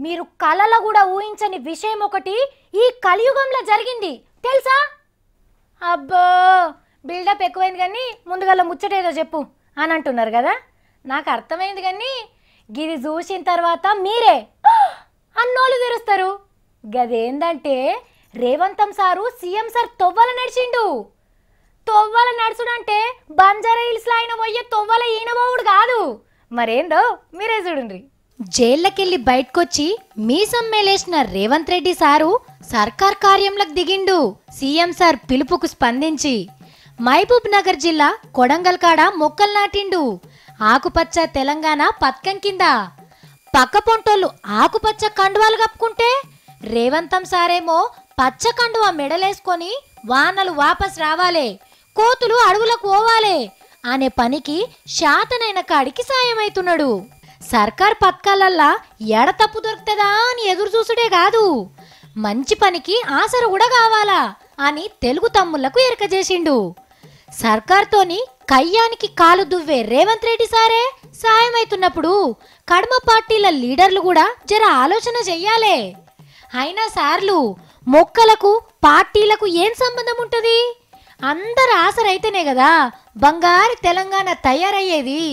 మీరు కలల కూడా ఊహించని విషయం ఒకటి ఈ కలియుగంలో జరిగింది తెలుసా? అబ్బో బిల్డప్ ఎక్కువైంది కానీ ముందుగల ముచ్చటేదో చెప్పు అని అంటున్నారు కదా. నాకు అర్థమైంది కానీ గిది చూసిన తర్వాత మీరే అన్నోళ్ళు తెరుస్తారు. గదేందంటే రేవంతం సారు సీఎం సార్ తొవ్వల నడిచిండు. తొవ్వల నడుచుడంటే బంజారా హిల్స్లో ఆయన పోయే తొవ్వల ఈనబోవుడు కాదు, మరేందో మీరే చూడండి. జైళ్ళకెళ్ళి బయటకొచ్చి మీసం మేలేసిన రేవంత్ రెడ్డి సారు సర్కార్ కార్యంలోకి దిగిండు. సీఎం సార్ పిలుపుకు స్పందించి మహబూబ్ నగర్ జిల్లా కొడంగల్ కాడ మొక్కలు నాటిండు. ఆకుపచ్చ తెలంగాణ పథకం కింద పక్క పొంటోళ్ళు ఆకుపచ్చ కండువాలు కప్పుకుంటే రేవంతం సారేమో పచ్చ కండువా మెడలేసుకొని వానలు వాపస్ రావాలే, కోతులు అడవులకు పోవాలే అనే పనికి శాతనైన కాడికి సాయమైతున్నాడు. సర్కార్ పథకాలల్లా ఎడతప్పు దొరుకుతుందా అని ఎదురు చూసుడే కాదు, మంచి పనికి ఆసరు కూడా కావాలా అని తెలుగు తమ్ముళ్లకు ఎరకజేసిండు. సర్కార్తోని కయ్యానికి కాలు దువ్వే రేవంత్ రెడ్డి సారే సాయమైతున్నప్పుడు కడమ పార్టీల లీడర్లు కూడా జర ఆలోచన చెయ్యాలే. అయినా సార్లు మొక్కలకు పార్టీలకు ఏం సంబంధం ఉంటది? అందరు ఆసరైతేనే కదా బంగారు తెలంగాణ తయారయ్యేది.